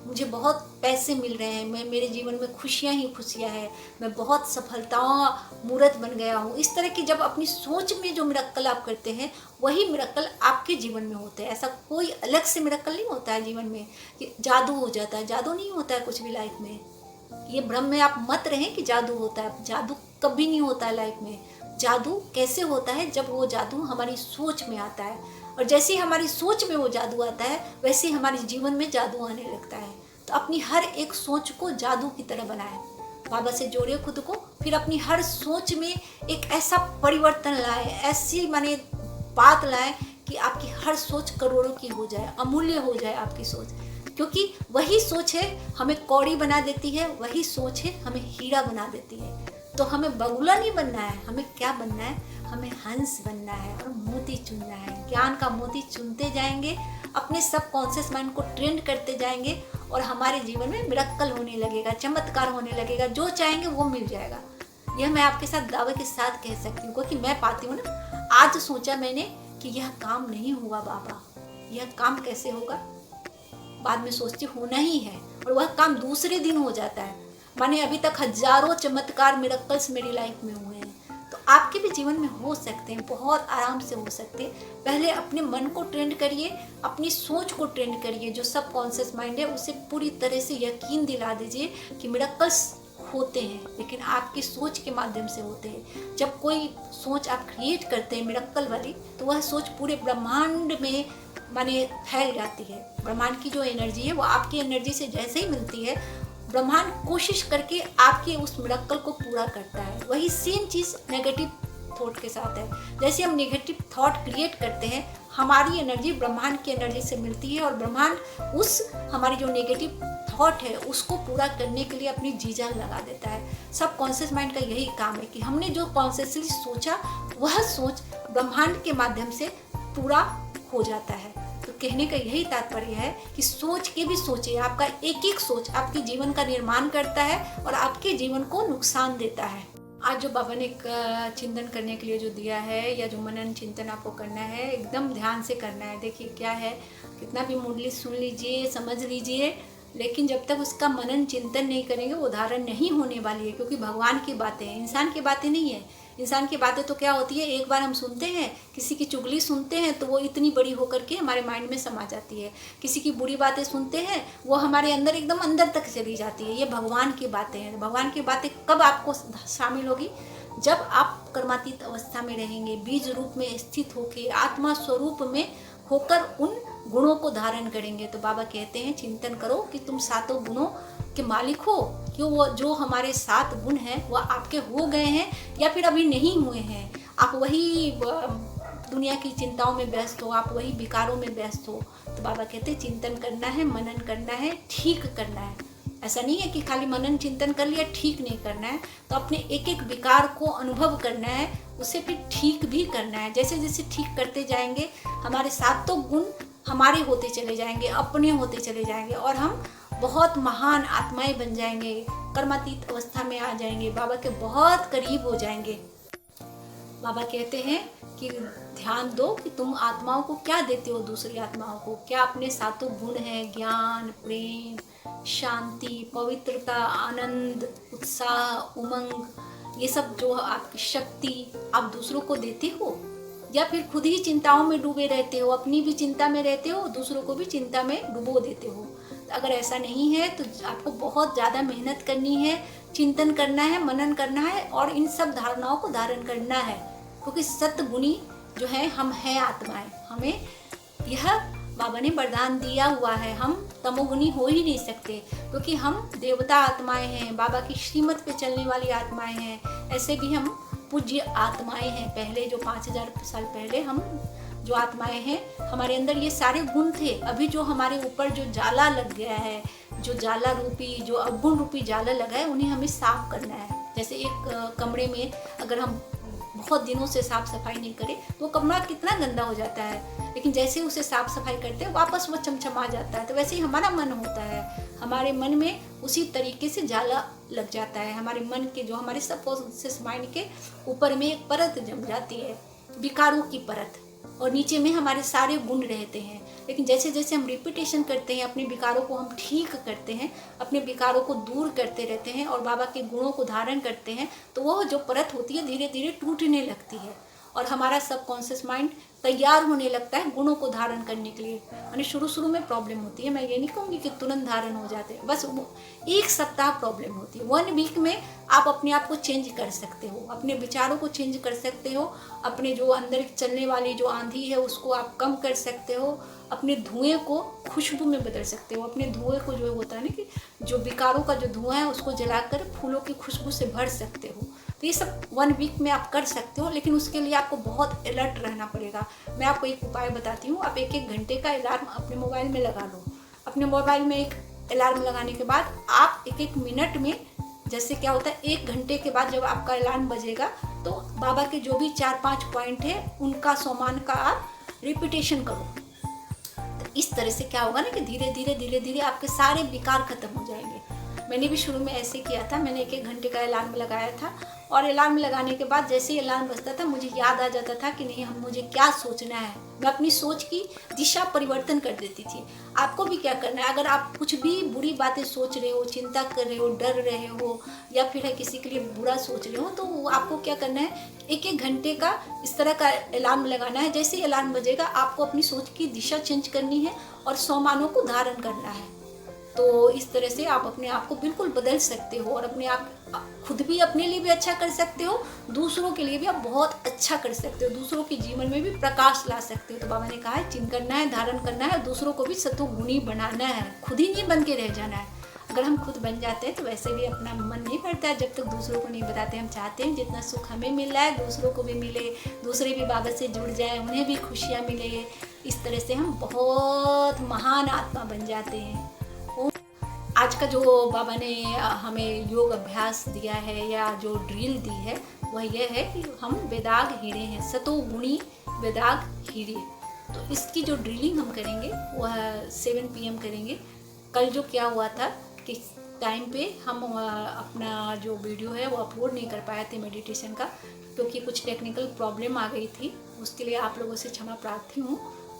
मुझे बहुत पैसे मिल रहे हैं, मेरे जीवन में खुशियाँ ही खुशियाँ हैं, मैं बहुत सफलताओं मूर्त बन गया हूँ। इस तरह की जब अपनी सोच में जो मिरेकल आप करते हैं, वही मिरेकल आपके जीवन में होते हैं। ऐसा कोई अलग से मिरेकल नहीं होता है जीवन में कि जादू हो जाता है। जादू नहीं होता है कुछ भी लाइफ में। ये भ्रम में आप मत रहें कि जादू होता है। जादू कभी नहीं होता है लाइफ में। जादू कैसे होता है? जब वो जादू हमारी सोच में आता है, और जैसे ही हमारी सोच में वो जादू आता है, वैसे ही हमारे जीवन में जादू आने लगता है। तो अपनी हर एक सोच को जादू की तरह बनाएं, बाबा से जोड़े खुद को, फिर अपनी हर सोच में एक ऐसा परिवर्तन लाए, ऐसी माने बात लाए कि आपकी हर सोच करोड़ों की हो जाए, अमूल्य हो जाए आपकी सोच। क्योंकि वही सोच है हमें कौड़ी बना देती है, वही सोच है हमें हीरा बना देती है। तो हमें बगुला नहीं बनना है, हमें क्या बनना है? हमें हंस बनना है और मोती चुनना है। ज्ञान का मोती चुनते जाएंगे, अपने सबकॉन्शियस माइंड को ट्रेंड करते जाएंगे, और हमारे जीवन में मिरेकल होने लगेगा, चमत्कार होने लगेगा। जो चाहेंगे वो मिल जाएगा। यह मैं आपके साथ दावे के साथ कह सकती हूँ, क्योंकि मैं पाती हूँ ना। आज सोचा मैंने कि यह काम नहीं हुआ बाबा, यह काम कैसे होगा? बाद में सोचती होना ही है, और वह काम दूसरे दिन हो जाता है। माने अभी तक हजारों चमत्कार मिरेकल्स मेरी लाइफ में हुए हैं। तो आपके भी जीवन में हो सकते हैं, बहुत आराम से हो सकते हैं। पहले अपने मन को ट्रेंड करिए, अपनी सोच को ट्रेंड करिए। जो सबकॉन्शियस माइंड है उसे पूरी तरह से यकीन दिला दीजिए कि मिरेकल्स होते हैं, लेकिन आपकी सोच के माध्यम से होते हैं। जब कोई सोच आप क्रिएट करते हैं मिरेकल वाली, तो वह सोच पूरे ब्रह्मांड में माने फैल जाती है। ब्रह्मांड की जो एनर्जी है वो आपकी एनर्जी से जैसे ही मिलती है, ब्रह्मांड कोशिश करके आपके उस मिरेकल को पूरा करता है। वही सेम चीज़ नेगेटिव थॉट के साथ है। जैसे हम नेगेटिव थॉट क्रिएट करते हैं, हमारी एनर्जी ब्रह्मांड की एनर्जी से मिलती है, और ब्रह्मांड उस हमारी जो नेगेटिव थॉट है उसको पूरा करने के लिए अपनी जी जान लगा देता है। सब कॉन्शियस माइंड का यही काम है कि हमने जो कॉन्शियसली सोचा, वह सोच ब्रह्मांड के माध्यम से पूरा हो जाता है। तो कहने का यही तात्पर्य है कि सोच के भी सोचिए। आपका एक एक सोच आपके जीवन का निर्माण करता है और आपके जीवन को नुकसान देता है। आज जो बाबा ने चिंतन करने के लिए जो दिया है, या जो मनन चिंतन आपको करना है, एकदम ध्यान से करना है। देखिए क्या है, कितना भी मुरली सुन लीजिए, समझ लीजिए, लेकिन जब तक उसका मनन चिंतन नहीं करेंगे वो धारण नहीं होने वाली है। क्योंकि भगवान की बातें हैं, इंसान की बातें नहीं है। इंसान की बातें तो क्या होती है, एक बार हम सुनते हैं, किसी की चुगली सुनते हैं तो वो इतनी बड़ी होकर के हमारे माइंड में समा जाती है। किसी की बुरी बातें सुनते हैं, वो हमारे अंदर एकदम अंदर तक चली जाती है। ये भगवान की बातें हैं। भगवान की बातें कब आपको शामिल होगी? जब आप कर्मातीत अवस्था में रहेंगे, बीज रूप में स्थित होकर आत्मा स्वरूप में होकर उन गुणों को धारण करेंगे। तो बाबा कहते हैं चिंतन करो कि तुम सातों गुणों के मालिक हो। क्यों? वो जो हमारे 7 गुण हैं वो आपके हो गए हैं या फिर अभी नहीं हुए हैं। आप वही दुनिया की चिंताओं में व्यस्त हो, आप वही विकारों में व्यस्त हो। तो बाबा कहते हैं चिंतन करना है, मनन करना है, ठीक करना है। ऐसा नहीं है कि खाली मनन चिंतन कर लिया, ठीक नहीं करना है। तो अपने एक एक विकार को अनुभव करना है, उसे फिर ठीक भी करना है। जैसे जैसे ठीक करते जाएंगे हमारे 7 गुण हमारे होते चले जाएंगे, अपने होते चले जाएंगे और हम बहुत महान आत्माएं बन जाएंगे, कर्मातीत अवस्था में आ जाएंगे, बाबा के बहुत करीब हो जाएंगे। बाबा कहते हैं कि ध्यान दो कि तुम आत्माओं को क्या देते हो, दूसरी आत्माओं को क्या अपने 7 गुण हैं, ज्ञान, प्रेम, शांति, पवित्रता, आनंद, उत्साह, उमंग, ये सब जो आपकी शक्ति आप दूसरों को देते हो, या फिर खुद ही चिंताओं में डूबे रहते हो, अपनी भी चिंता में रहते हो, दूसरों को भी चिंता में डुबो देते हो। तो अगर ऐसा नहीं है तो आपको बहुत ज़्यादा मेहनत करनी है, चिंतन करना है, मनन करना है और इन सब धारणाओं को धारण करना है। क्योंकि सतगुणी जो है हम हैं आत्माएं, हमें यह बाबा ने वरदान दिया हुआ है। हम तमोगुणी हो ही नहीं सकते क्योंकि हम देवता आत्माएं हैं, बाबा की श्रीमत पे चलने वाली आत्माएं हैं। ऐसे भी हम पूज्य आत्माएं हैं। पहले जो 5000 साल पहले हम जो आत्माएं हैं, हमारे अंदर ये सारे गुण थे। अभी जो हमारे ऊपर जो जाला लग गया है, जो जाला रूपी, जो अवगुण रूपी जाला लगा है, उन्हें हमें साफ करना है। जैसे एक कमरे में अगर हम बहुत दिनों से साफ सफाई नहीं करें तो वो कमरा कितना गंदा हो जाता है, लेकिन जैसे उसे साफ सफाई करते हैं वापस वो चमचमा जाता है। तो वैसे ही हमारा मन होता है, हमारे मन में उसी तरीके से जाला लग जाता है। हमारे मन के जो हमारे सबकॉन्शियस माइंड के ऊपर में एक परत जम जाती है, विकारों की परत, और नीचे में हमारे सारे गुण रहते हैं। लेकिन जैसे जैसे हम रिपीटेशन करते हैं, अपने विकारों को हम ठीक करते हैं, अपने विकारों को दूर करते रहते हैं और बाबा के गुणों को धारण करते हैं, तो वो जो परत होती है धीरे धीरे टूटने लगती है और हमारा सबकॉन्शियस माइंड तैयार होने लगता है गुणों को धारण करने के लिए। यानी शुरू में प्रॉब्लम होती है, मैं ये नहीं कहूँगी कि तुरंत धारण हो जाते हैं, बस 1 सप्ताह प्रॉब्लम होती है। 1 वीक में आप अपने आप को चेंज कर सकते हो, अपने विचारों को चेंज कर सकते हो, अपने जो अंदर चलने वाली जो आंधी है उसको आप कम कर सकते हो, अपने धुएं को खुशबू में बदल सकते हो। अपने धुएं को जो होता है ना कि जो विकारों का जो धुआं है उसको जलाकर फूलों की खुशबू से भर सकते हो। तो ये सब 1 वीक में आप कर सकते हो, लेकिन उसके लिए आपको बहुत अलर्ट रहना पड़ेगा। मैं आपको एक उपाय बताती हूँ। आप 1-1 घंटे का अलार्म अपने मोबाइल में लगा लो। अपने मोबाइल में एक अलार्म लगाने के बाद आप 1-1 मिनट में, जैसे क्या होता है 1 घंटे के बाद जब आपका अलार्म बजेगा तो बाबा के जो भी 4-5 पॉइंट है उनका सोमान का आप रिपीटेशन करो। तो इस तरह से क्या होगा ना कि धीरे धीरे आपके सारे विकार खत्म हो जाएंगे। मैंने भी शुरू में ऐसे किया था, मैंने 1-1 घंटे का अलार्म लगाया था और अलार्म लगाने के बाद जैसे ही अलार्म बजता था मुझे याद आ जाता था कि नहीं, हम मुझे क्या सोचना है। मैं अपनी सोच की दिशा परिवर्तन कर देती थी। आपको भी क्या करना है, अगर आप कुछ भी बुरी बातें सोच रहे हो, चिंता कर रहे हो, डर रहे हो या फिर है किसी के लिए बुरा सोच रहे हो, तो आपको क्या करना है, 1-1 घंटे का इस तरह का अलार्म लगाना है। जैसे ही अलार्म बजेगा आपको अपनी सोच की दिशा चेंज करनी है और सोमानों को धारण करना है। तो इस तरह से आप अपने आप को बिल्कुल बदल सकते हो और अपने आप खुद भी अपने लिए भी अच्छा कर सकते हो, दूसरों के लिए भी आप बहुत अच्छा कर सकते हो, दूसरों के जीवन में भी प्रकाश ला सकते हो। तो बाबा ने कहा है चिंतन करना है, धारण करना है, दूसरों को भी सतोगुणी बनाना है, खुद ही नहीं बन के रह जाना है। अगर हम खुद बन जाते हैं तो वैसे भी अपना मन नहीं भरता है जब तक दूसरों को नहीं बताते। हम चाहते हैं जितना सुख हमें मिल रहा है दूसरों को भी मिले, दूसरे भी बाबा से जुड़ जाए, उन्हें भी खुशियाँ मिले। इस तरह से हम बहुत महान आत्मा बन जाते हैं। आज का जो बाबा ने हमें योग अभ्यास दिया है या जो ड्रिल दी है वह यह है कि हम वेदाग हीरे हैं, सतोगुणी वेदाग हीरे। तो इसकी जो ड्रिलिंग हम करेंगे वह 7 PM करेंगे। कल जो क्या हुआ था कि टाइम पे हम अपना जो वीडियो है वो अपलोड नहीं कर पाए थे मेडिटेशन का, क्योंकि कुछ टेक्निकल प्रॉब्लम आ गई थी। उसके लिए आप लोगों से क्षमा प्रार्थी हूँ।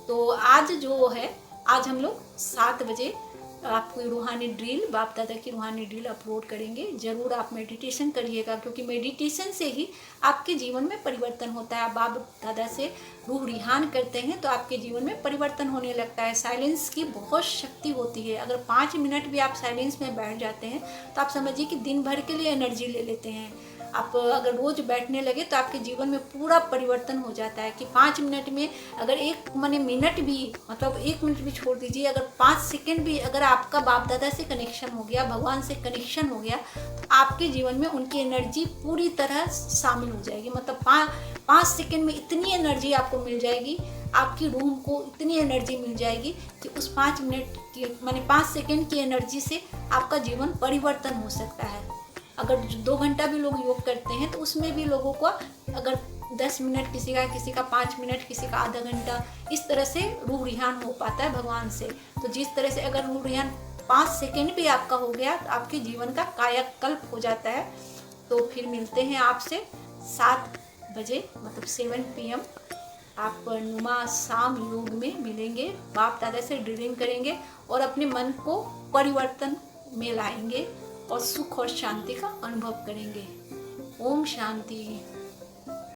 तो आज जो है, आज हम लोग 7 बजे आपको रूहानी ड्रिल, बाप दादा की रूहानी ड्रिल अपलोड करेंगे। ज़रूर आप मेडिटेशन करिएगा, क्योंकि मेडिटेशन से ही आपके जीवन में परिवर्तन होता है। आप बाप दादा से रूह रिहान करते हैं तो आपके जीवन में परिवर्तन होने लगता है। साइलेंस की बहुत शक्ति होती है। अगर 5 मिनट भी आप साइलेंस में बैठ जाते हैं तो आप समझिए कि दिन भर के लिए एनर्जी ले लेते हैं। आप अगर रोज़ बैठने लगे तो आपके जीवन में पूरा परिवर्तन हो जाता है कि 5 मिनट में अगर एक मिनट भी, मतलब 1 मिनट भी छोड़ दीजिए, अगर 5 सेकंड भी अगर आपका बाप दादा से कनेक्शन हो गया, भगवान से कनेक्शन हो गया, तो आपके जीवन में उनकी एनर्जी पूरी तरह शामिल हो जाएगी। मतलब 5 सेकंड में इतनी एनर्जी आपको मिल जाएगी, आपकी रूम को इतनी एनर्जी मिल जाएगी कि उस 5 मिनट की 5 सेकंड की एनर्जी से आपका जीवन परिवर्तन हो सकता है। अगर 2 घंटा भी लोग योग करते हैं तो उसमें भी लोगों को अगर 10 मिनट किसी का 5 मिनट, किसी का आधा घंटा, इस तरह से रूह रिहान हो पाता है भगवान से। तो जिस तरह से अगर रूह रिहान 5 सेकंड भी आपका हो गया तो आपके जीवन का कायाकल्प हो जाता है। तो फिर मिलते हैं आपसे 7 बजे, मतलब 7 PM आप नुमा शाम योग में मिलेंगे। बाप दादा से ड्रिलिंग करेंगे और अपने मन को परिवर्तन में लाएंगे और सुख और शांति का अनुभव करेंगे। ओम शांति।